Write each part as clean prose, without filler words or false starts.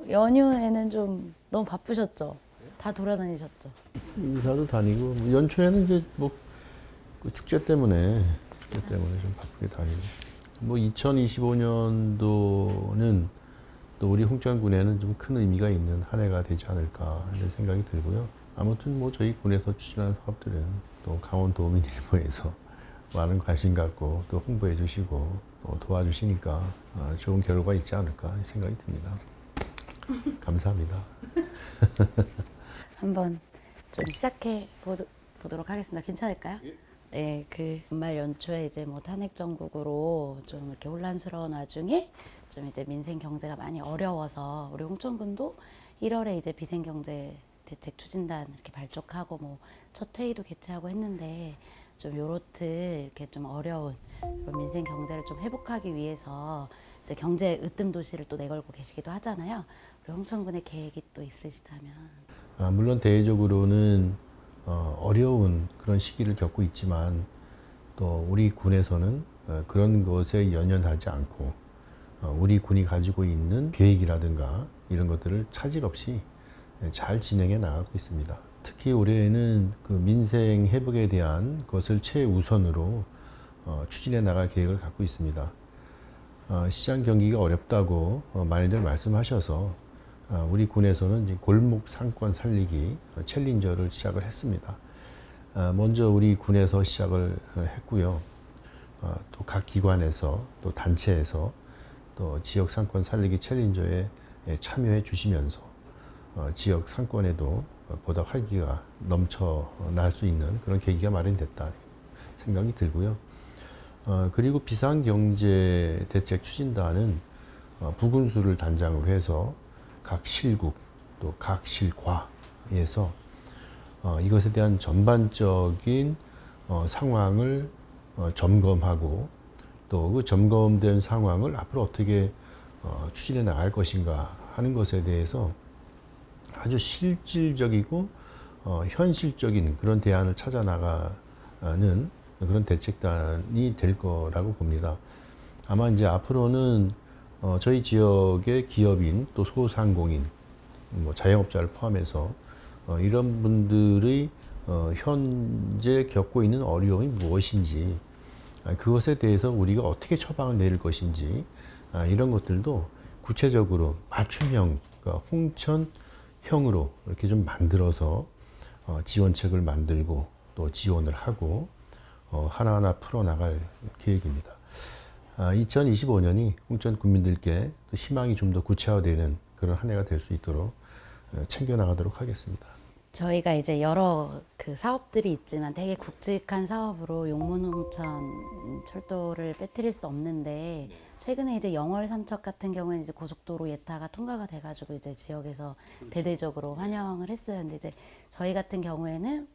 연휴에는 좀 너무 바쁘셨죠? 다 돌아다니셨죠? 이사도 다니고 뭐 연초에는 이제 뭐 그 축제 때문에 좀 바쁘게 다니고 뭐 2025년도는 또 우리 홍천군에는 좀 큰 의미가 있는 한 해가 되지 않을까 이런 생각이 들고요. 아무튼 뭐 저희 군에서 추진하는 사업들은 또 강원도민일보에서 많은 관심 갖고 또 홍보해 주시고 또 도와주시니까 좋은 결과가 있지 않을까 생각이 듭니다. 감사합니다. 한번 좀 시작해 보도록 하겠습니다. 괜찮을까요? 네, 그 연말 연초에 이제 뭐 탄핵 정국으로 좀 이렇게 혼란스러운 와중에 좀 이제 민생 경제가 많이 어려워서 우리 홍천군도 1월에 이제 비생경제 대책 추진단 이렇게 발족하고 뭐 첫 회의도 개최하고 했는데 좀 요렇듯 이렇게 좀 어려운 그런 민생 경제를 좀 회복하기 위해서 이제 경제 으뜸 도시를 또 내걸고 계시기도 하잖아요. 우리 홍천군의 계획이 또 있으시다면. 물론 대외적으로는 어려운 그런 시기를 겪고 있지만 또 우리 군에서는 그런 것에 연연하지 않고 우리 군이 가지고 있는 계획이라든가 이런 것들을 차질 없이 잘 진행해 나가고 있습니다. 특히 올해에는 그 민생 회복에 대한 것을 최우선으로 추진해 나갈 계획을 갖고 있습니다. 시장 경기가 어렵다고 많이들 말씀하셔서 우리 군에서는 이제 골목 상권 살리기 챌린저를 시작을 했습니다. 먼저 우리 군에서 시작을 했고요. 또 각 기관에서 또 단체에서 또 지역 상권 살리기 챌린저에 참여해 주시면서 지역 상권에도 보다 활기가 넘쳐날 수 있는 그런 계기가 마련됐다 생각이 들고요. 그리고 비상경제 대책 추진단은 부군수를 단장으로 해서 각 실국 또 각 실과에서 이것에 대한 전반적인 상황을 점검하고 또 그 점검된 상황을 앞으로 어떻게 추진해 나갈 것인가 하는 것에 대해서 아주 실질적이고 현실적인 그런 대안을 찾아 나가는 그런 대책단이 될 거라고 봅니다. 아마 이제 앞으로는 저희 지역의 기업인 또 소상공인, 뭐 자영업자를 포함해서 이런 분들의 현재 겪고 있는 어려움이 무엇인지 그것에 대해서 우리가 어떻게 처방을 내릴 것인지 이런 것들도 구체적으로 맞춤형, 그러니까 홍천형으로 이렇게 좀 만들어서 지원책을 만들고 또 지원을 하고 하나하나 풀어나갈 계획입니다. 2025년이 홍천 국민들께 또 희망이 좀 더 구체화되는 그런 한 해가 될 수 있도록 챙겨나가도록 하겠습니다. 저희가 이제 여러 그 사업들이 있지만 되게 굵직한 사업으로 용문홍천 철도를 빼뜨릴 수 없는데 최근에 이제 영월 삼척 같은 경우에는 이제 고속도로 예타가 통과가 돼가지고 이제 지역에서 대대적으로 환영을 했어요. 근데 이제 저희 같은 경우에는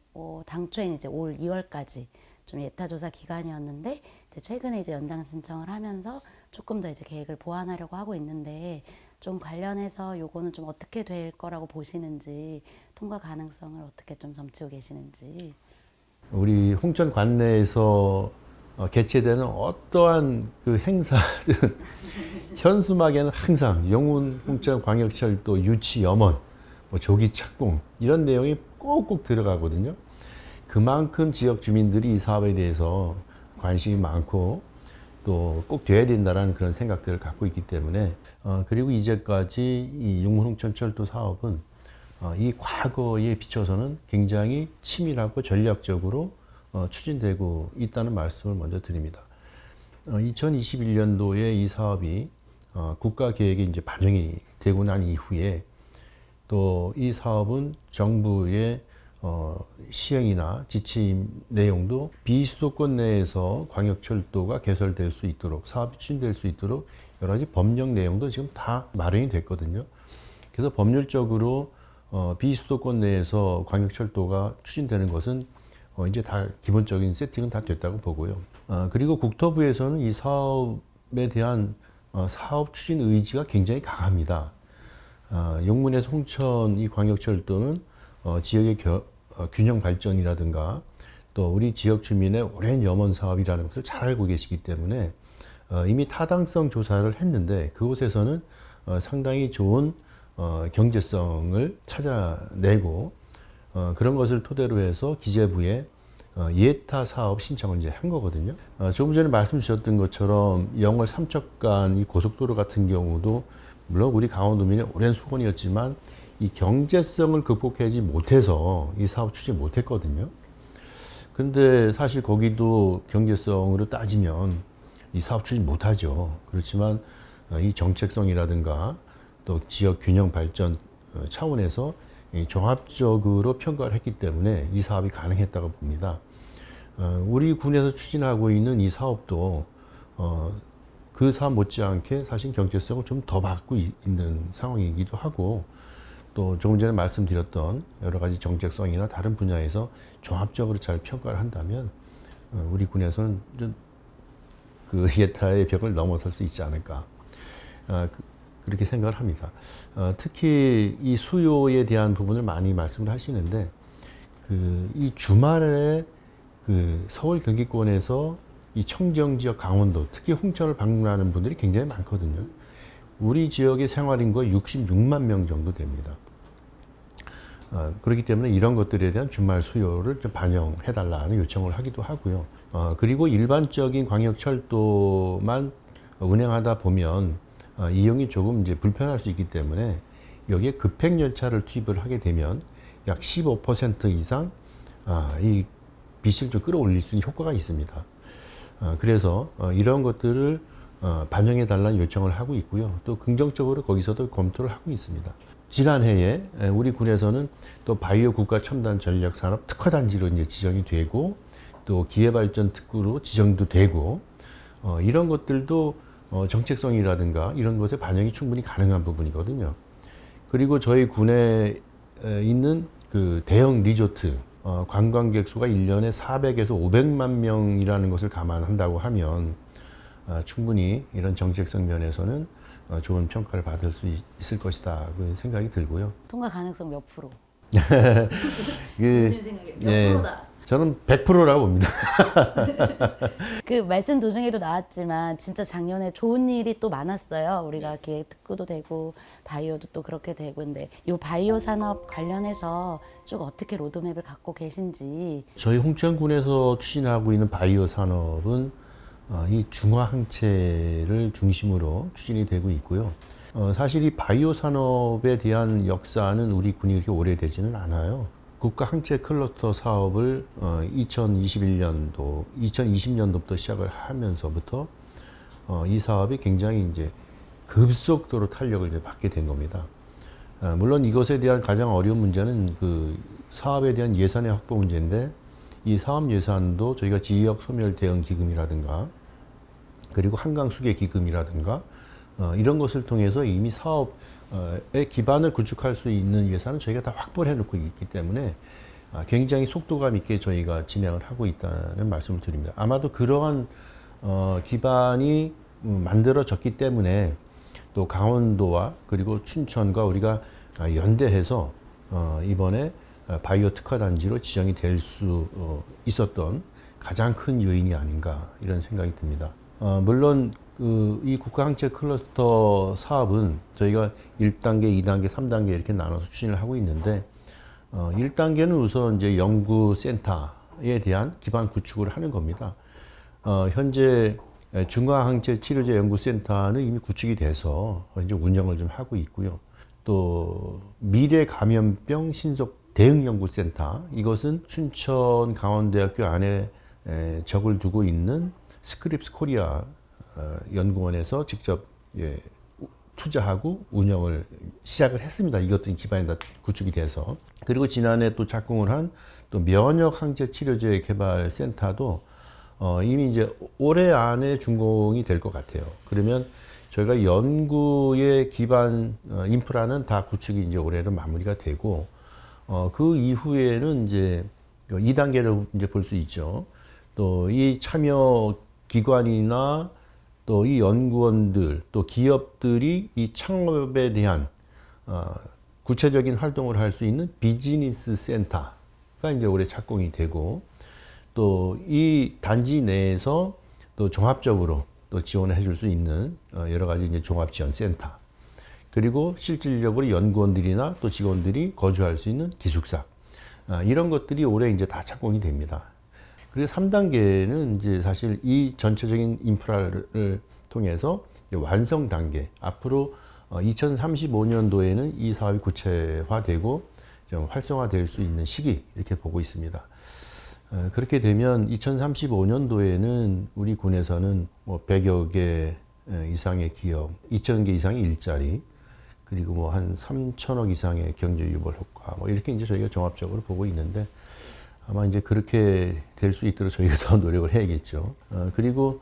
당초에는 이제 올 2월까지 좀 예타 조사 기간이었는데 이제 최근에 이제 연장 신청을 하면서 조금 더 이제 계획을 보완하려고 하고 있는데 좀 관련해서 요거는 좀 어떻게 될 거라고 보시는지 통과 가능성을 어떻게 좀 점치고 계시는지. 우리 홍천 관내에서 개최되는 어떠한 그 행사든 현수막에는 항상 영훈 홍천 광역철도 유치 염원, 뭐 조기 착공 이런 내용이 꼭꼭 들어가거든요. 그만큼 지역 주민들이 이 사업에 대해서 관심이 많고 또 꼭 돼야 된다는 그런 생각들을 갖고 있기 때문에 그리고 이제까지 이 용문홍천철도 사업은 이 과거에 비춰서는 굉장히 치밀하고 전략적으로 추진되고 있다는 말씀을 먼저 드립니다. 2021년도에 이 사업이 국가 계획에 이제 반영이 되고 난 이후에 또 이 사업은 정부의 시행이나 지침 내용도 비수도권 내에서 광역철도가 개설될 수 있도록 사업이 추진될 수 있도록 여러 가지 법령 내용도 지금 다 마련이 됐거든요. 그래서 법률적으로 비수도권 내에서 광역철도가 추진되는 것은 이제 다 기본적인 세팅은 다 됐다고 보고요. 그리고 국토부에서는 이 사업에 대한 사업 추진 의지가 굉장히 강합니다. 용문에서 홍천 이 광역철도는 지역의 균형 발전이라든가 또 우리 지역 주민의 오랜 염원 사업이라는 것을 잘 알고 계시기 때문에 이미 타당성 조사를 했는데 그곳에서는 상당히 좋은 경제성을 찾아내고 그런 것을 토대로 해서 기재부에 예타 사업 신청을 이제 한 거거든요. 조금 전에 말씀 주셨던 것처럼 영월 삼척간 이 고속도로 같은 경우도 물론 우리 강원도민의 오랜 수건이었지만 이 경제성을 극복하지 못해서 이 사업 추진 못했거든요. 근데 사실 거기도 경제성으로 따지면 이 사업 추진 못하죠. 그렇지만 이 정책성이라든가 또 지역 균형 발전 차원에서 종합적으로 평가를 했기 때문에 이 사업이 가능했다고 봅니다. 우리 군에서 추진하고 있는 이 사업도 그 사업 못지않게 사실 경제성을 좀 더 받고 있는 상황이기도 하고 또 조금 전에 말씀드렸던 여러 가지 정책성이나 다른 분야에서 종합적으로 잘 평가를 한다면 우리 군에서는 그 예타의 벽을 넘어설 수 있지 않을까 그렇게 생각을 합니다. 특히 이 수요에 대한 부분을 많이 말씀을 하시는데 이 주말에 그 서울 경기권에서 이 청정 지역 강원도 특히 홍천을 방문하는 분들이 굉장히 많거든요. 우리 지역의 생활인구가 66만 명 정도 됩니다. 그렇기 때문에 이런 것들에 대한 주말 수요를 좀 반영해달라는 요청을 하기도 하고요. 그리고 일반적인 광역철도만 운행하다 보면 이용이 조금 이제 불편할 수 있기 때문에 여기에 급행열차를 투입을 하게 되면 약 15% 이상 이 빚을 좀 끌어올릴 수 있는 효과가 있습니다. 그래서 이런 것들을 반영해 달라는 요청을 하고 있고요. 또 긍정적으로 거기서도 검토를 하고 있습니다. 지난해에 우리 군에서는 또 바이오 국가 첨단 전략 산업 특화 단지로 이제 지정이 되고 또 기회발전 특구로 지정도 되고 이런 것들도 정책성이라든가 이런 것에 반영이 충분히 가능한 부분이거든요. 그리고 저희 군에 있는 그 대형 리조트 관광객 수가 1년에 400에서 500만 명이라는 것을 감안한다고 하면 충분히 이런 정책성 면에서는 좋은 평가를 받을 수 있을 것이다 그 생각이 들고요. 통과 가능성 몇 프로? 그, 생각에 몇 프로다? 저는 100%라고 봅니다. 그 말씀 도중에도 나왔지만 진짜 작년에 좋은 일이 또 많았어요. 우리가 기획 특구도 되고 바이오도 또 그렇게 되고 근데 이 바이오 산업 관련해서 쭉 어떻게 로드맵을 갖고 계신지. 저희 홍천군에서 추진하고 있는 바이오 산업은 이 중화항체를 중심으로 추진이 되고 있고요. 사실 이 바이오 산업에 대한 역사는 우리 군이 그렇게 오래되지는 않아요. 국가 항체 클러스터 사업을 2020년도부터 시작을 하면서부터 이 사업이 굉장히 이제 급속도로 탄력을 이제 받게 된 겁니다. 물론 이것에 대한 가장 어려운 문제는 그 사업에 대한 예산의 확보 문제인데 이 사업 예산도 저희가 지역 소멸 대응 기금이라든가 그리고 한강 수계 기금이라든가 이런 것을 통해서 이미 사업의 기반을 구축할 수 있는 예산은 저희가 다 확보를 해놓고 있기 때문에 굉장히 속도감 있게 저희가 진행을 하고 있다는 말씀을 드립니다. 아마도 그러한 기반이 만들어졌기 때문에 또 강원도와 그리고 춘천과 우리가 연대해서 이번에 바이오 특화 단지로 지정이 될 수 있었던 가장 큰 요인이 아닌가 이런 생각이 듭니다. 물론 이 국가항체 클러스터 사업은 저희가 1단계, 2단계, 3단계 이렇게 나눠서 추진을 하고 있는데 1단계는 우선 이제 연구센터에 대한 기반 구축을 하는 겁니다. 현재 중화항체 치료제 연구센터는 이미 구축이 돼서 이제 운영을 좀 하고 있고요. 또 미래 감염병 신속 대응연구센터 이것은 춘천 강원대학교 안에 적을 두고 있는 스크립스 코리아 연구원에서 직접 투자하고 운영을 시작을 했습니다. 이것도 기반이 다 구축이 돼서. 그리고 지난해 또 착공을 한 또 면역 항체 치료제 개발 센터도 이미 이제 올해 안에 준공이 될 것 같아요. 그러면 저희가 연구의 기반 인프라는 다 구축이 이제 올해로 마무리가 되고 그 이후에는 이제 2단계를 이제 볼 수 있죠. 또 이 참여 기관이나 또 이 연구원들 또 기업들이 이 창업에 대한 구체적인 활동을 할 수 있는 비즈니스 센터가 이제 올해 착공이 되고 또 이 단지 내에서 또 종합적으로 또 지원을 해줄 수 있는 여러 가지 이제 종합 지원 센터 그리고 실질적으로 연구원들이나 또 직원들이 거주할 수 있는 기숙사, 이런 것들이 올해 이제 다 착공이 됩니다. 그리고 3단계는 이제 사실 이 전체적인 인프라를 통해서 완성 단계, 앞으로 2035년도에는 이 사업이 구체화되고 좀 활성화될 수 있는 시기, 이렇게 보고 있습니다. 그렇게 되면 2035년도에는 우리 군에서는 뭐 100여 개 이상의 기업, 2,000개 이상의 일자리, 그리고 뭐 한 3천억 이상의 경제 유발 효과, 뭐 이렇게 이제 저희가 종합적으로 보고 있는데, 아마 이제 그렇게 될 수 있도록 저희가 더 노력을 해야겠죠. 그리고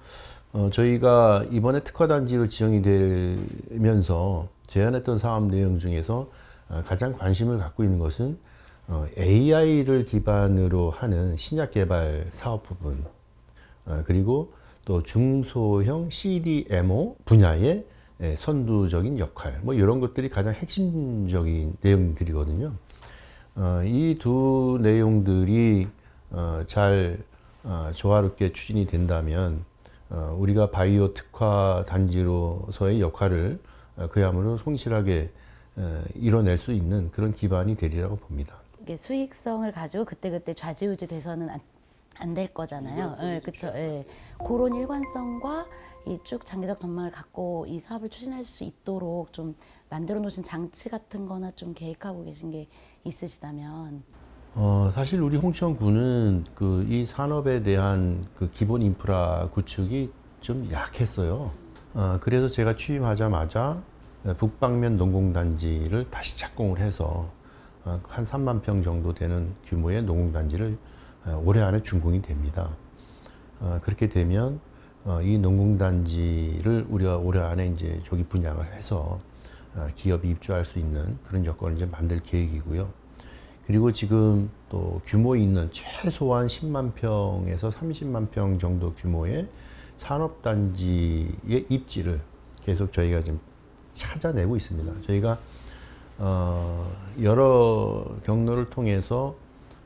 저희가 이번에 특화단지로 지정이 되면서 제안했던 사업 내용 중에서 가장 관심을 갖고 있는 것은 AI를 기반으로 하는 신약 개발 사업 부분, 그리고 또 중소형 CDMO 분야의 선두적인 역할, 뭐 이런 것들이 가장 핵심적인 내용들이거든요. 이 두 내용들이 잘 조화롭게 추진이 된다면 우리가 바이오 특화 단지로서의 역할을 그야말로 성실하게 이뤄낼 수 있는 그런 기반이 되리라고 봅니다. 이게 수익성을 가지고 그때그때 좌지우지 돼서는 안 될 거잖아요. 예, 그렇죠. 예. 그런 일관성과 이 쭉 장기적 전망을 갖고 이 사업을 추진할 수 있도록 좀 만들어 놓으신 장치 같은 거나 좀 계획하고 계신 게 있으시다면. 사실 우리 홍천군은 그 이 산업에 대한 그 기본 인프라 구축이 좀 약했어요. 그래서 제가 취임하자마자 북방면 농공단지를 다시 착공을 해서 한 3만 평 정도 되는 규모의 농공단지를 올해 안에 준공이 됩니다. 그렇게 되면 이 농공단지를 우리가 올해 안에 이제 조기 분양을 해서 기업이 입주할 수 있는 그런 여건을 이제 만들 계획이고요. 그리고 지금 또 규모 있는 최소한 10만 평에서 30만 평 정도 규모의 산업단지의 입지를 계속 저희가 지금 찾아내고 있습니다. 저희가 여러 경로를 통해서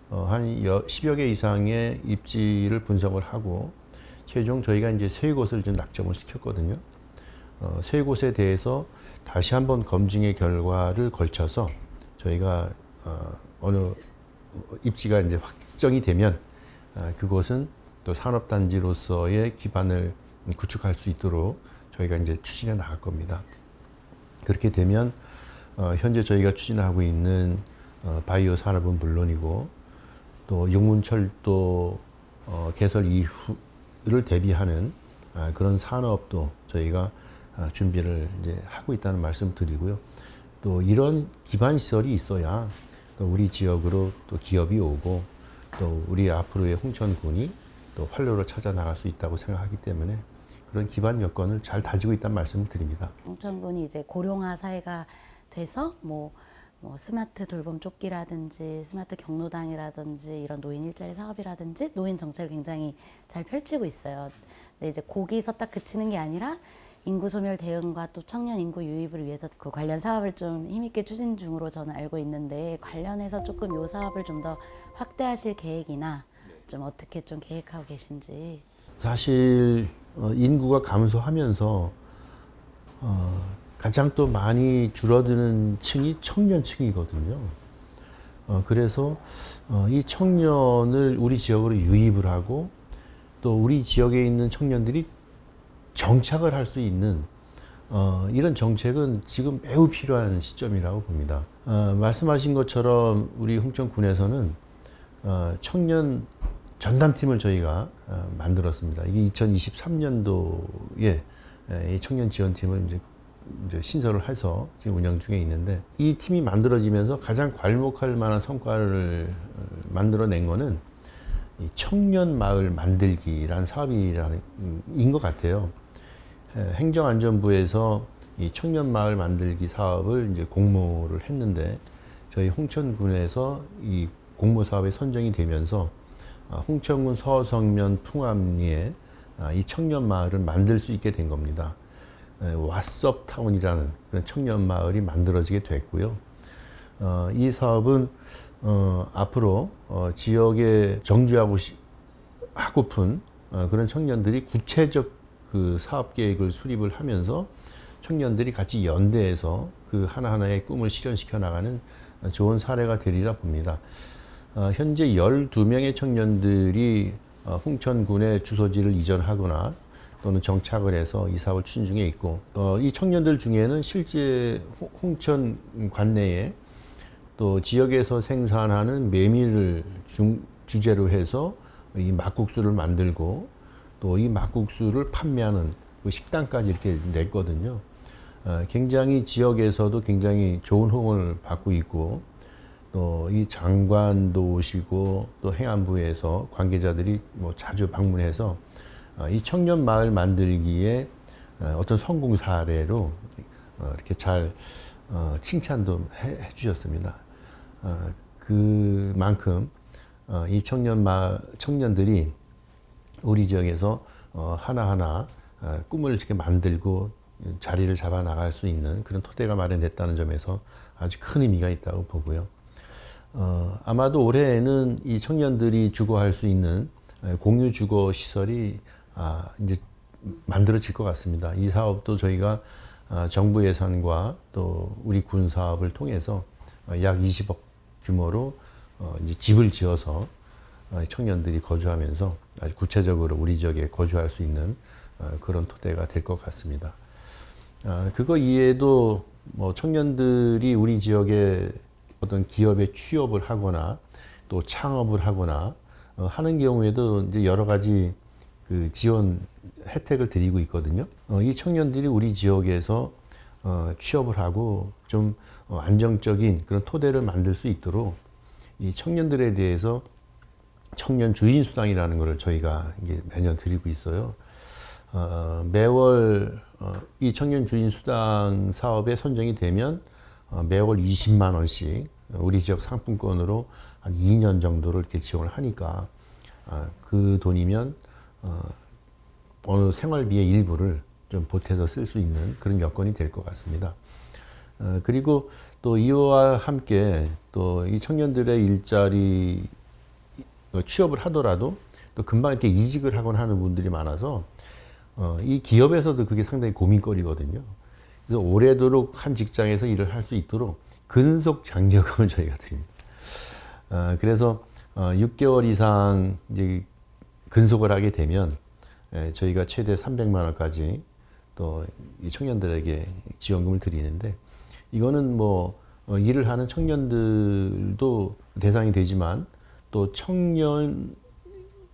한 10여 개 이상의 입지를 분석을 하고 최종 저희가 이제 3곳을 좀 낙점을 시켰거든요. 3곳에 대해서 다시 한번 검증의 결과를 걸쳐서 저희가 어느 입지가 이제 확정이 되면 그곳은 또 산업단지로서의 기반을 구축할 수 있도록 저희가 이제 추진해 나갈 겁니다. 그렇게 되면 현재 저희가 추진하고 있는 바이오 산업은 물론이고 또 용문철도 개설 이후를 대비하는 그런 산업도 저희가 준비를 이제 하고 있다는 말씀 드리고요. 또 이런 기반 시설이 있어야 또 우리 지역으로 또 기업이 오고 또 우리 앞으로의 홍천군이 또 활로로 찾아 나갈 수 있다고 생각하기 때문에 그런 기반 여건을 잘 다지고 있다는 말씀을 드립니다. 홍천군이 이제 고령화 사회가 돼서 뭐 스마트 돌봄 조끼라든지 스마트 경로당이라든지 이런 노인 일자리 사업이라든지 노인 정책을 굉장히 잘 펼치고 있어요. 근데 이제 거기서 딱 그치는 게 아니라 인구 소멸 대응과 또 청년 인구 유입을 위해서 그 관련 사업을 좀 힘있게 추진 중으로 저는 알고 있는데 관련해서 조금 이 사업을 좀 더 확대하실 계획이나 좀 어떻게 좀 계획하고 계신지. 사실 인구가 감소하면서 가장 또 많이 줄어드는 층이 청년층이거든요. 그래서 이 청년을 우리 지역으로 유입을 하고 또 우리 지역에 있는 청년들이 정착을 할 수 있는 이런 정책은 지금 매우 필요한 시점이라고 봅니다. 말씀하신 것처럼 우리 홍천군에서는 청년 전담팀을 저희가 만들었습니다. 이게 2023년도에 이 청년 지원팀을 이제 신설을 해서 지금 운영 중에 있는데 이 팀이 만들어지면서 가장 괄목할 만한 성과를 만들어낸 거는 이 청년 마을 만들기라는 사업인 것 같아요. 행정안전부에서 이 청년 마을 만들기 사업을 이제 공모를 했는데 저희 홍천군에서 이 공모 사업에 선정이 되면서 홍천군 서성면 풍암리에 이 청년 마을을 만들 수 있게 된 겁니다. 왓썹 타운이라는 그런 청년 마을이 만들어지게 됐고요. 이 사업은 앞으로 지역에 하고픈 그런 청년들이 구체적 그 사업 계획을 수립을 하면서 청년들이 같이 연대해서 그 하나하나의 꿈을 실현시켜 나가는 좋은 사례가 되리라 봅니다. 현재 12명의 청년들이 홍천군의 주소지를 이전하거나 또는 정착을 해서 이 사업을 추진 중에 있고, 이 청년들 중에는 실제 홍천 관내에 또 지역에서 생산하는 메밀을 주제로 해서 이 막국수를 만들고 또 이 막국수를 판매하는 그 식당까지 이렇게 냈거든요. 굉장히 지역에서도 굉장히 좋은 호응을 받고 있고, 또 이 장관도 오시고 또 행안부에서 관계자들이 뭐 자주 방문해서 이 청년 마을 만들기에 어떤 성공 사례로 이렇게 잘 칭찬도 해 주셨습니다. 그만큼 이 청년들이 우리 지역에서 하나하나 꿈을 이렇게 만들고 자리를 잡아 나갈 수 있는 그런 토대가 마련됐다는 점에서 아주 큰 의미가 있다고 보고요. 아마도 올해에는 이 청년들이 주거할 수 있는 공유 주거 시설이 이제 만들어질 것 같습니다. 이 사업도 저희가 정부 예산과 또 우리 군 사업을 통해서 약 20억 규모로 이제 집을 지어서 청년들이 거주하면서 아주 구체적으로 우리 지역에 거주할 수 있는 그런 토대가 될 것 같습니다. 그거 이외에도 뭐 청년들이 우리 지역에 어떤 기업에 취업을 하거나 또 창업을 하거나 하는 경우에도 이제 여러 가지 그 지원 혜택을 드리고 있거든요. 이 청년들이 우리 지역에서 취업을 하고 좀 안정적인 그런 토대를 만들 수 있도록 이 청년들에 대해서 청년 주인 수당이라는 것을 저희가 이게 매년 드리고 있어요. 매월 이 청년 주인 수당 사업에 선정이 되면 매월 20만 원씩 우리 지역 상품권으로 한 2년 정도를 이렇게 지원을 하니까 그 돈이면 어느 생활비의 일부를 좀 보태서 쓸 수 있는 그런 여건이 될 것 같습니다. 그리고 또 이와 함께 또 이 청년들의 일자리 취업을 하더라도 또 금방 이렇게 이직을 하거나 하는 분들이 많아서 이 기업에서도 그게 상당히 고민거리거든요. 그래서 오래도록 한 직장에서 일을 할 수 있도록 근속 장려금을 저희가 드립니다. 그래서 6개월 이상 이제 근속을 하게 되면 저희가 최대 300만 원까지 또 이 청년들에게 지원금을 드리는데, 이거는 뭐 일을 하는 청년들도 대상이 되지만 또 청년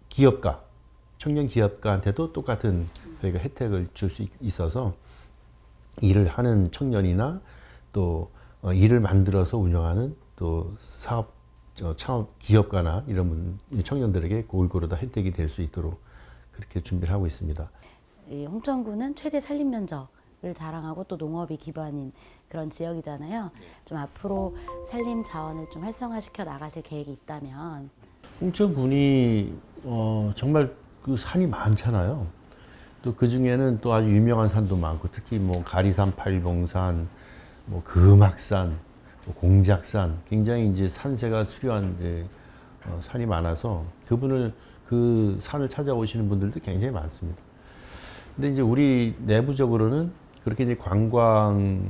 기업가한테도 똑같은 저희가 혜택을 줄 수 있어서 일을 하는 청년이나 또 일을 만들어서 운영하는 또 사업 창업 기업가나 이런 청년들에게 골고루 다 혜택이 될 수 있도록 그렇게 준비를 하고 있습니다. 이 홍천구는 최대 산림 면적을 자랑하고 또 농업이 기반인 그런 지역이잖아요. 좀 앞으로 산림 자원을 좀 활성화시켜 나가실 계획이 있다면? 홍천군이 정말 그 산이 많잖아요. 또 그 중에는 또 아주 유명한 산도 많고, 특히 뭐 가리산, 팔봉산, 뭐 금악산, 뭐 공작산, 굉장히 이제 산세가 수려한 이제 산이 많아서 그 산을 찾아오시는 분들도 굉장히 많습니다. 근데 이제 우리 내부적으로는 그렇게 이제 관광의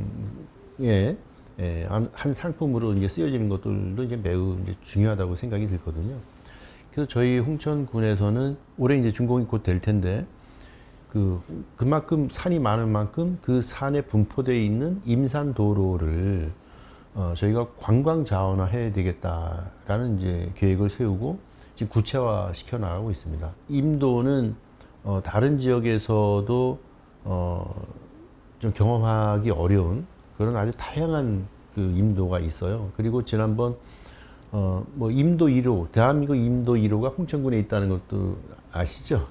한 상품으로 이제 쓰여지는 것들도 이제 매우 이제 중요하다고 생각이 들거든요. 그래서 저희 홍천군에서는 올해 이제 준공이 곧 될 텐데, 그만큼 산이 많은 만큼 그 산에 분포되어 있는 임산도로를 저희가 관광 자원화 해야 되겠다라는 이제 계획을 세우고 지금 구체화 시켜 나가고 있습니다. 임도는 다른 지역에서도 좀 경험하기 어려운 그런 아주 다양한 그 임도가 있어요. 그리고 지난번 뭐 임도 1호, 대한민국 임도 1호가 홍천군에 있다는 것도 아시죠?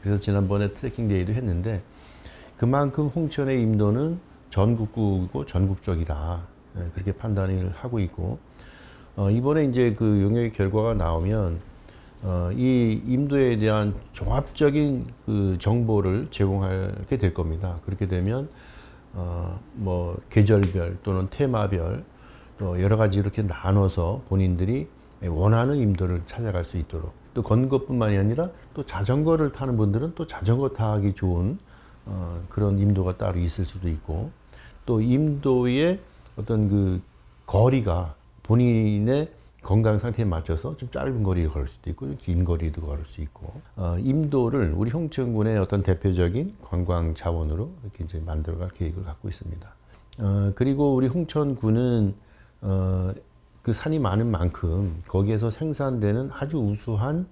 그래서 지난번에 트래킹 데이도 했는데, 그만큼 홍천의 임도는 전국구고 전국적이다, 그렇게 판단을 하고 있고, 이번에 이제 그 용역의 결과가 나오면 이 임도에 대한 종합적인 그 정보를 제공하게 될 겁니다. 그렇게 되면 뭐 계절별 또는 테마별 또 여러 가지 이렇게 나눠서 본인들이 원하는 임도를 찾아갈 수 있도록, 또 걷는 것뿐만이 아니라 또 자전거를 타는 분들은 또 자전거 타기 좋은 그런 임도가 따로 있을 수도 있고, 또 임도의 어떤 그 거리가 본인의 건강 상태에 맞춰서 좀 짧은 거리를 걸을 수도 있고 좀 긴 거리도 걸을 수 있고, 임도를 우리 홍천군의 어떤 대표적인 관광 자원으로 이렇게 이제 만들어갈 계획을 갖고 있습니다. 그리고 우리 홍천군은 그 산이 많은 만큼 거기에서 생산되는 아주 우수한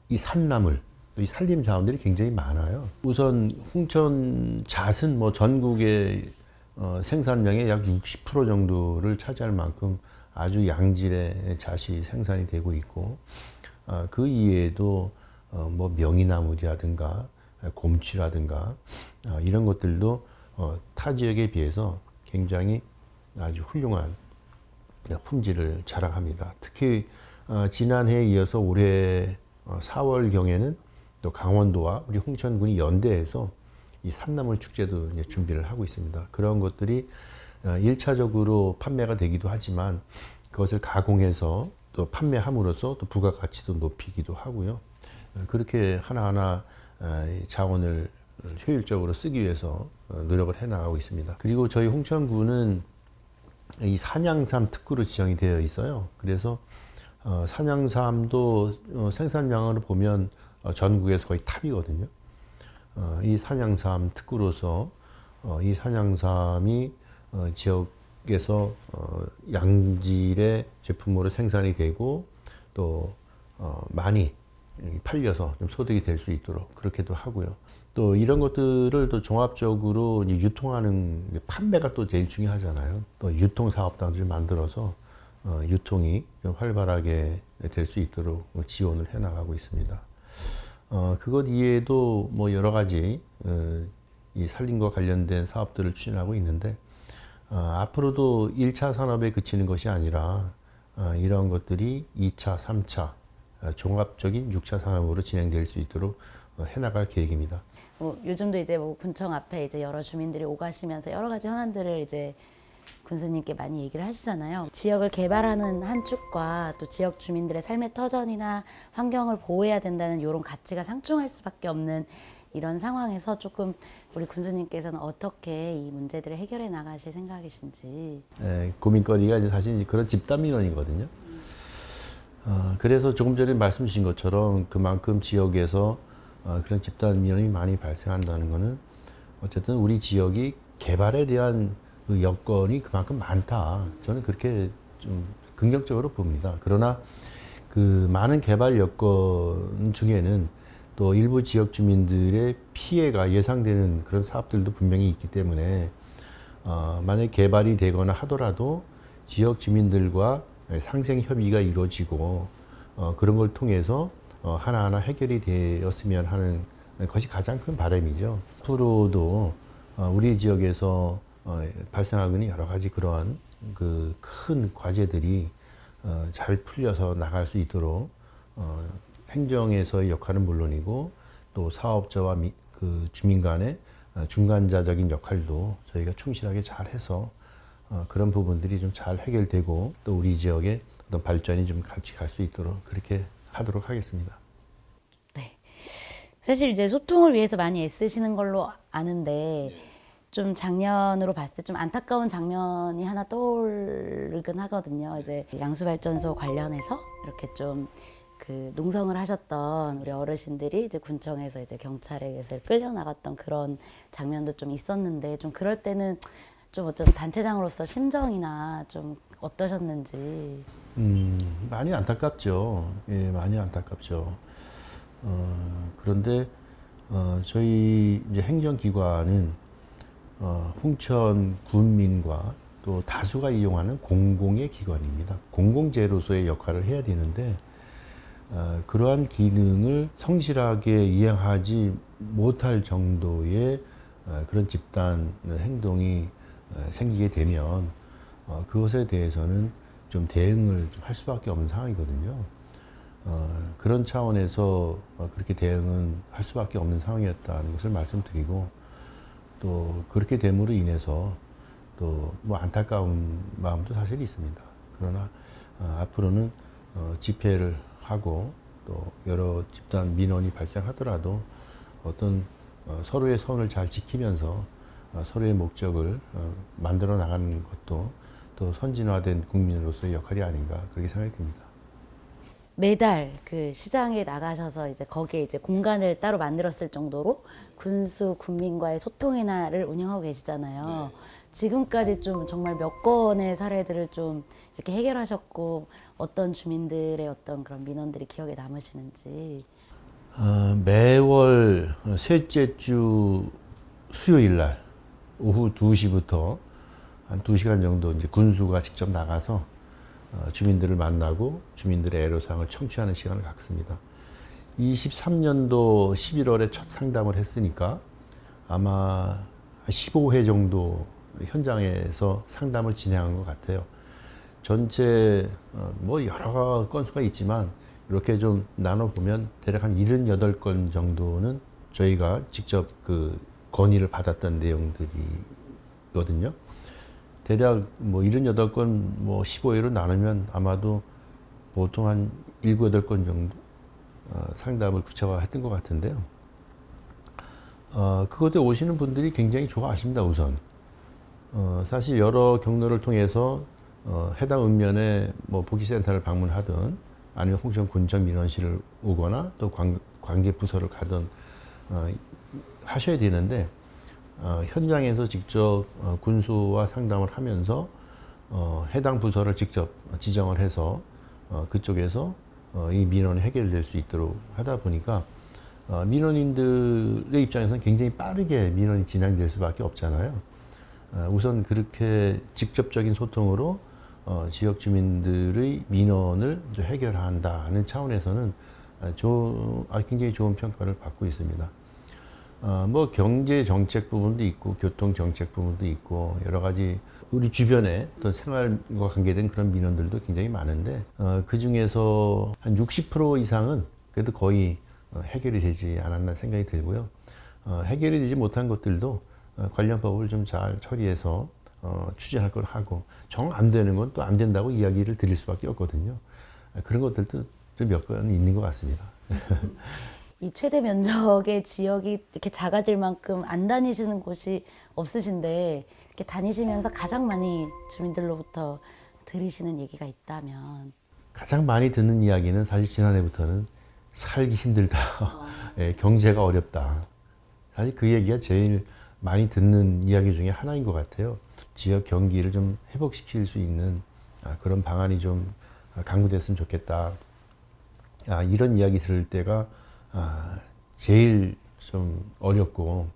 이 산나물, 이 산림 자원들이 굉장히 많아요. 우선 홍천 잣은 뭐 전국의 생산량의 약 60% 정도를 차지할 만큼 아주 양질의 잣이 생산이 되고 있고, 그 이외에도 뭐 명이나물이라든가 곰치라든가 이런 것들도 타 지역에 비해서 굉장히 아주 훌륭한 품질을 자랑합니다. 특히 지난해에 이어서 올해 4월경에는 또 강원도와 우리 홍천군이 연대해서 이 산나물 축제도 이제 준비를 하고 있습니다. 그런 것들이 1차적으로 판매가 되기도 하지만 그것을 가공해서 또 판매함으로써 또 부가가치도 높이기도 하고요. 그렇게 하나하나 자원을 효율적으로 쓰기 위해서 노력을 해나가고 있습니다. 그리고 저희 홍천군은 이 산양삼 특구로 지정이 되어 있어요. 그래서 산양삼도 생산량으로 보면 전국에서 거의 탑이거든요. 이 산양삼 특구로서 이 산양삼이 지역에서 양질의 제품으로 생산이 되고 또 많이 팔려서 좀 소득이 될 수 있도록 그렇게도 하고요. 또 이런 것들을 또 종합적으로 유통하는 판매가 또 제일 중요하잖아요. 또 유통사업단을 만들어서 유통이 좀 활발하게 될 수 있도록 지원을 해나가고 있습니다. 그것 이외에도 뭐 여러 가지 이 산림과 관련된 사업들을 추진하고 있는데, 앞으로도 1차 산업에 그치는 것이 아니라 이런 것들이 2차, 3차 종합적인 6차 산업으로 진행될 수 있도록 해나갈 계획입니다. 요즘도 이제 뭐 군청 앞에 이제 여러 주민들이 오가시면서 여러 가지 현안들을 이제 군수님께 많이 얘기를 하시잖아요. 지역을 개발하는 한 축과 또 지역 주민들의 삶의 터전이나 환경을 보호해야 된다는 이런 가치가 상충할 수밖에 없는 이런 상황에서 조금 우리 군수님께서는 어떻게 이 문제들을 해결해 나가실 생각이신지. 고민거리가 이제 사실 그런 집단 민원이거든요. 그래서 조금 전에 말씀 주신 것처럼 그만큼 지역에서 그런 집단 민원이 많이 발생한다는 것은 어쨌든 우리 지역이 개발에 대한 그 여건이 그만큼 많다. 저는 그렇게 좀 긍정적으로 봅니다. 그러나 그 많은 개발 여건 중에는 또 일부 지역 주민들의 피해가 예상되는 그런 사업들도 분명히 있기 때문에 만약 개발이 되거나 하더라도 지역 주민들과 상생 협의가 이루어지고 그런 걸 통해서 하나하나 해결이 되었으면 하는 것이 가장 큰 바람이죠. 앞으로도 우리 지역에서 발생하고 있는 여러 가지 그러한 그 큰 과제들이 잘 풀려서 나갈 수 있도록 행정에서의 역할은 물론이고 또 사업자와 그 주민 간의 중간자적인 역할도 저희가 충실하게 잘 해서 그런 부분들이 좀 잘 해결되고 또 우리 지역의 어떤 발전이 좀 같이 갈 수 있도록 그렇게 하도록 하겠습니다. 네. 사실 이제 소통을 위해서 많이 애쓰시는 걸로 아는데 좀 작년으로 봤을 때 좀 안타까운 장면이 하나 떠오르긴 하거든요. 이제 양수발전소 관련해서 이렇게 좀 그 농성을 하셨던 우리 어르신들이 이제 군청에서 이제 경찰에 의해서 끌려 나갔던 그런 장면도 좀 있었는데, 좀 그럴 때는 좀 어떤 단체장으로서 심정이나 좀 어떠셨는지. 많이 안타깝죠. 예, 많이 안타깝죠. 그런데 저희 이제 행정기관은 홍천 군민과 또 다수가 이용하는 공공의 기관입니다. 공공재로서의 역할을 해야 되는데 그러한 기능을 성실하게 이행하지 못할 정도의 그런 집단 행동이 생기게 되면 그것에 대해서는 좀 대응을 할 수밖에 없는 상황이거든요. 그런 차원에서 그렇게 대응은 할 수밖에 없는 상황이었다는 것을 말씀드리고, 또 그렇게 됨으로 인해서 또 뭐 안타까운 마음도 사실 있습니다. 그러나 앞으로는 집회를 하고 또 여러 집단 민원이 발생하더라도 어떤 서로의 선을 잘 지키면서 서로의 목적을 만들어 나가는 것도 또 선진화된 국민으로서의 역할이 아닌가 그렇게 생각이 듭니다. 매달 그 시장에 나가셔서 이제 거기에 이제 공간을 따로 만들었을 정도로 군수 군민과의 소통회나를 운영하고 계시잖아요. 지금까지 좀 정말 몇 건의 사례들을 좀 이렇게 해결하셨고 어떤 주민들의 어떤 그런 민원들이 기억에 남으시는지. 매월 셋째 주 수요일 날 오후 2시부터 한 2시간 정도 이제 군수가 직접 나가서 주민들을 만나고 주민들의 애로사항을 청취하는 시간을 갖습니다. 23년도 11월에 첫 상담을 했으니까 아마 15회 정도 현장에서 상담을 진행한 것 같아요. 전체 뭐 여러 건수가 있지만 이렇게 좀 나눠보면 대략 한 78건 정도는 저희가 직접 그 건의를 받았던 내용들이거든요. 대략 뭐 78건 뭐 15회로 나누면 아마도 보통 한 7, 8건 정도 상담을 구체화했던 것 같은데요. 그것에 오시는 분들이 굉장히 좋아하십니다, 우선. 사실 여러 경로를 통해서 해당 읍면에 뭐 복지센터를 방문하든 아니면 홍천 군청 민원실을 오거나 또 관계 부서를 가든 하셔야 되는데 현장에서 직접 군수와 상담을 하면서 해당 부서를 직접 지정을 해서 그쪽에서 이 민원이 해결될 수 있도록 하다 보니까 민원인들의 입장에서는 굉장히 빠르게 민원이 진행될 수밖에 없잖아요. 우선 그렇게 직접적인 소통으로 지역 주민들의 민원을 해결한다는 차원에서는 굉장히 좋은 평가를 받고 있습니다. 뭐 경제 정책 부분도 있고 교통 정책 부분도 있고 여러 가지 우리 주변에 어떤 생활과 관계된 그런 민원들도 굉장히 많은데 그 중에서 한 60% 이상은 그래도 거의 해결이 되지 않았나 생각이 들고요. 해결이 되지 못한 것들도 관련 법을 좀 잘 처리해서 추진할 걸 하고 정 안 되는 건 또 안 된다고 이야기를 드릴 수밖에 없거든요. 그런 것들도 좀 몇 건 있는 것 같습니다. 이 최대 면적의 지역이 이렇게 작아질 만큼 안 다니시는 곳이 없으신데 이렇게 다니시면서 가장 많이 주민들로부터 들으시는 얘기가 있다면? 가장 많이 듣는 이야기는 사실 지난해부터는 살기 힘들다. 예, 경제가 어렵다. 사실 그 얘기가 제일 많이 듣는 이야기 중에 하나인 것 같아요. 지역 경기를 좀 회복시킬 수 있는 그런 방안이 좀 강구됐으면 좋겠다. 이런 이야기 들을 때가 제일 좀 어렵고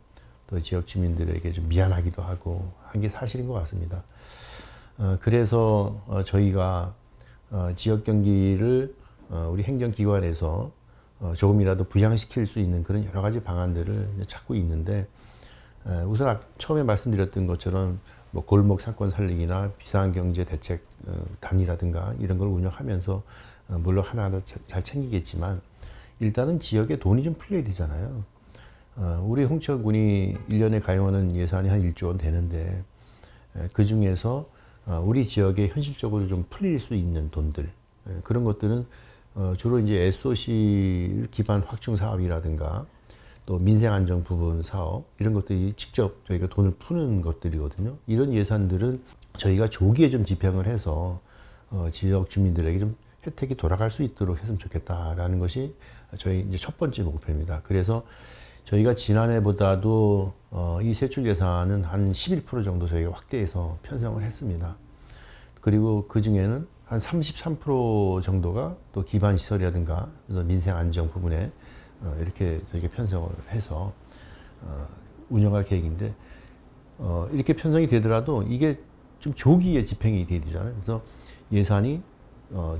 또 지역 주민들에게 좀 미안하기도 하고 한 게 사실인 것 같습니다. 그래서 저희가 지역 경기를 우리 행정기관에서 조금이라도 부양시킬 수 있는 그런 여러 가지 방안들을 찾고 있는데 우선 처음에 말씀드렸던 것처럼 뭐 골목 상권 살리기나 비상경제 대책 단이라든가 이런 걸 운영하면서 물론 하나하나 잘 챙기겠지만 일단은 지역에 돈이 좀 풀려야 되잖아요. 우리 홍천군이 1년에 가용하는 예산이 한 1조 원 되는데 그 중에서 우리 지역에 현실적으로 좀 풀릴 수 있는 돈들 그런 것들은 주로 이제 SOC 기반 확충 사업이라든가 또 민생안정 부분 사업 이런 것들이 직접 저희가 돈을 푸는 것들이거든요. 이런 예산들은 저희가 조기에 좀 집행을 해서 지역 주민들에게 좀 혜택이 돌아갈 수 있도록 했으면 좋겠다라는 것이 저희 이제 첫 번째 목표입니다. 그래서 저희가 지난해보다도 이 세출 예산은 한 11% 정도 저희가 확대해서 편성을 했습니다. 그리고 그 중에는 한 33% 정도가 또 기반 시설이라든가 민생 안정 부분에 이렇게 저희가 편성을 해서 운영할 계획인데 이렇게 편성이 되더라도 이게 좀 조기에 집행이 돼야 되잖아요. 그래서 예산이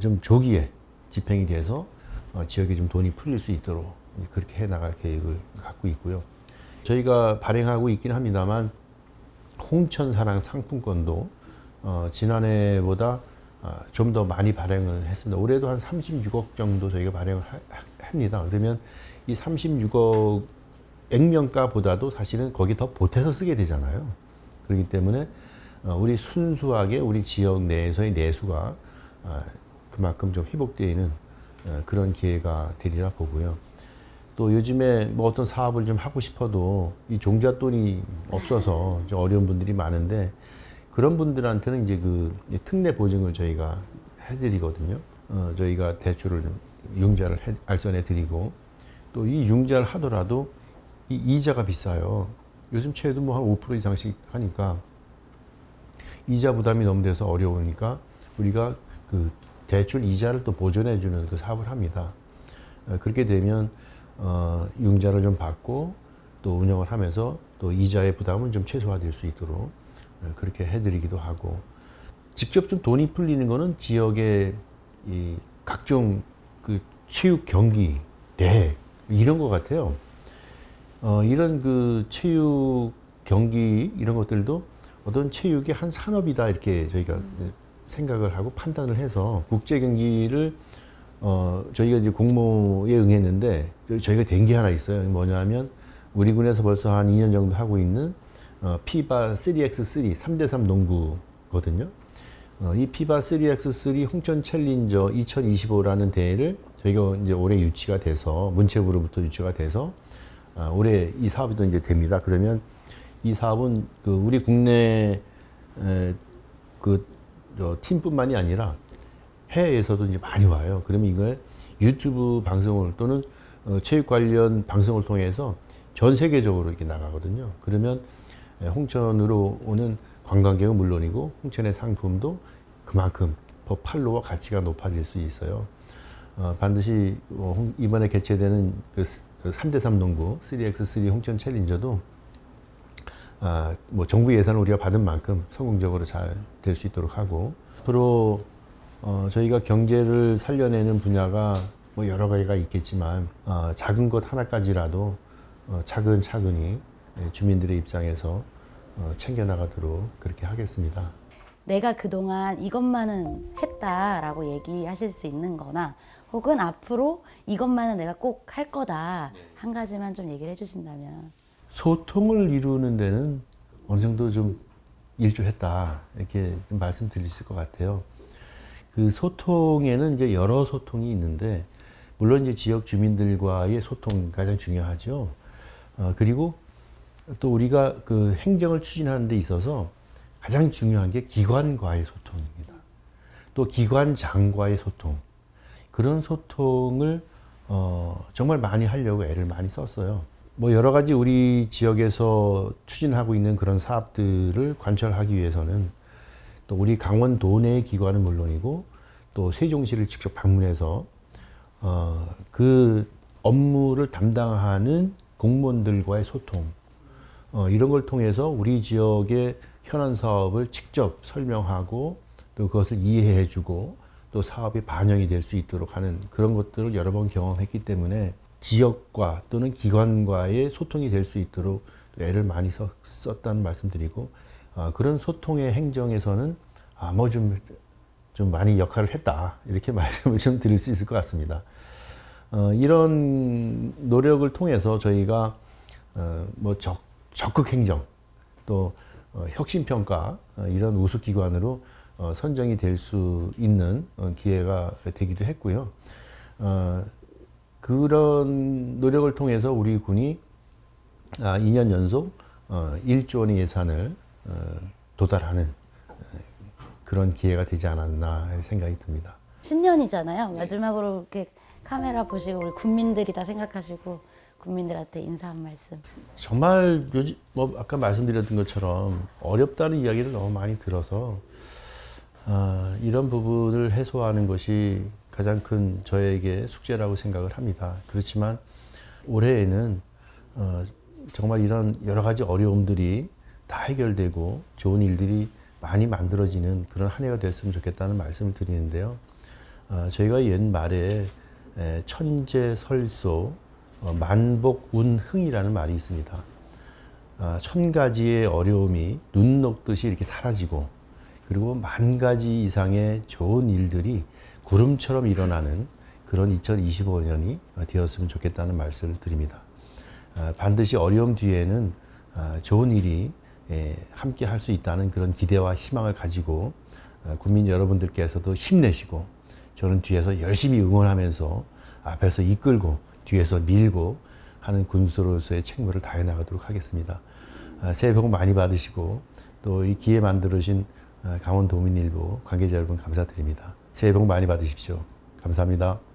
좀 조기에 집행이 돼서 지역에 좀 돈이 풀릴 수 있도록 그렇게 해 나갈 계획을 갖고 있고요. 저희가 발행하고 있긴 합니다만 홍천사랑 상품권도 지난해보다 좀 더 많이 발행을 했습니다. 올해도 한 36억 정도 저희가 발행을 합니다. 그러면 이 36억 액면가보다도 사실은 거기 더 보태서 쓰게 되잖아요. 그렇기 때문에 우리 순수하게 우리 지역 내에서의 내수가 그만큼 좀 회복되어 있는 그런 기회가 되리라 보고요. 또 요즘에 뭐 어떤 사업을 좀 하고 싶어도 이 종잣돈이 없어서 좀 어려운 분들이 많은데, 그런 분들한테는 이제 그 특례 보증을 저희가 해드리거든요. 저희가 대출을 융자를 알선해 드리고, 또 이 융자를 하더라도 이 이자가 비싸요. 요즘 최도 뭐 한 5% 이상씩 하니까 이자 부담이 너무 돼서 어려우니까 우리가 그 대출 이자를 또 보존해 주는 그 사업을 합니다. 그렇게 되면 융자를 좀 받고 또 운영을 하면서 또 이자의 부담은 좀 최소화될 수 있도록 그렇게 해드리기도 하고, 직접 좀 돈이 풀리는 거는 지역의 이 각종 그 체육 경기 대회 이런 것 같아요. 이런 그 체육 경기 이런 것들도 어떤 체육의 한 산업이다 이렇게 저희가 생각을 하고 판단을 해서 국제 경기를 저희가 이제 공모에 응했는데 저희가 된 게 하나 있어요. 뭐냐면 우리 군에서 벌써 한 2년 정도 하고 있는 피바 3x3 3대3 농구거든요. 이 피바 3x3 홍천 챌린저 2025라는 대회를 저희가 이제 올해 유치가 돼서 문체부로부터 유치가 돼서 올해 이 사업이 또 이제 됩니다. 그러면 이 사업은 그 우리 국내 그 팀뿐만이 아니라 해외에서도 이제 많이 와요. 그러면 이걸 유튜브 방송을 또는 체육 관련 방송을 통해서 전 세계적으로 이렇게 나가거든요. 그러면 홍천으로 오는 관광객은 물론이고 홍천의 상품도 그만큼 더 팔로워 가치가 높아질 수 있어요. 반드시 이번에 개최되는 그 3대3 농구 3x3 홍천 챌린저도 뭐 정부 예산을 우리가 받은 만큼 성공적으로 잘 될 수 있도록 하고, 앞으로 저희가 경제를 살려내는 분야가 뭐 여러 가지가 있겠지만 작은 것 하나까지라도 차근차근히 주민들의 입장에서 챙겨나가도록 그렇게 하겠습니다. 내가 그동안 이것만은 했다라고 얘기하실 수 있는 거나 혹은 앞으로 이것만은 내가 꼭 할 거다 한 가지만 좀 얘기를 해주신다면. 소통을 이루는 데는 어느 정도 좀 일조했다 이렇게 좀 말씀드릴 수 있을 것 같아요. 그 소통에는 이제 여러 소통이 있는데 물론 이제 지역 주민들과의 소통이 가장 중요하죠. 그리고 또 우리가 그 행정을 추진하는 데 있어서 가장 중요한 게 기관과의 소통입니다. 또 기관장과의 소통. 그런 소통을 정말 많이 하려고 애를 많이 썼어요. 뭐 여러 가지 우리 지역에서 추진하고 있는 그런 사업들을 관철하기 위해서는 또 우리 강원도 내의 기관은 물론이고 또 세종시를 직접 방문해서 그 업무를 담당하는 공무원들과의 소통, 이런 걸 통해서 우리 지역의 현안 사업을 직접 설명하고 또 그것을 이해해주고 또 사업에 반영이 될 수 있도록 하는 그런 것들을 여러 번 경험했기 때문에 지역과 또는 기관과의 소통이 될 수 있도록 애를 많이 썼다는 말씀드리고, 그런 소통의 행정에서는 뭐 좀 많이 역할을 했다 이렇게 말씀을 좀 드릴 수 있을 것 같습니다. 이런 노력을 통해서 저희가 뭐 적극 행정 또 혁신평가 이런 우수기관으로 선정이 될 수 있는 기회가 되기도 했고요. 그런 노력을 통해서 우리 군이 2년 연속 1조 원의 예산을 도달하는 그런 기회가 되지 않았나 생각이 듭니다. 신년이잖아요. 마지막으로 이렇게 카메라 보시고 우리 국민들이다 생각하시고 국민들한테 인사 한 말씀. 정말 요즘 뭐 아까 말씀드렸던 것처럼 어렵다는 이야기를 너무 많이 들어서 이런 부분을 해소하는 것이 가장 큰 저에게 숙제라고 생각을 합니다. 그렇지만 올해에는 정말 이런 여러 가지 어려움들이 다 해결되고 좋은 일들이 많이 만들어지는 그런 한 해가 됐으면 좋겠다는 말씀을 드리는데요. 저희가 옛말에 천재설소 만복운흥이라는 말이 있습니다. 1000가지의 어려움이 눈 녹듯이 이렇게 사라지고 그리고 10,000가지 이상의 좋은 일들이 구름처럼 일어나는 그런 2025년이 되었으면 좋겠다는 말씀을 드립니다. 반드시 어려움 뒤에는 좋은 일이 함께 할 수 있다는 그런 기대와 희망을 가지고 국민 여러분들께서도 힘내시고 저는 뒤에서 열심히 응원하면서 앞에서 이끌고 뒤에서 밀고 하는 군수로서의 책무를 다해 나가도록 하겠습니다. 새해 복 많이 받으시고 또 이 기회 만들어주신 강원도민일보 관계자 여러분 감사드립니다. 새해 복 많이 받으십시오. 감사합니다.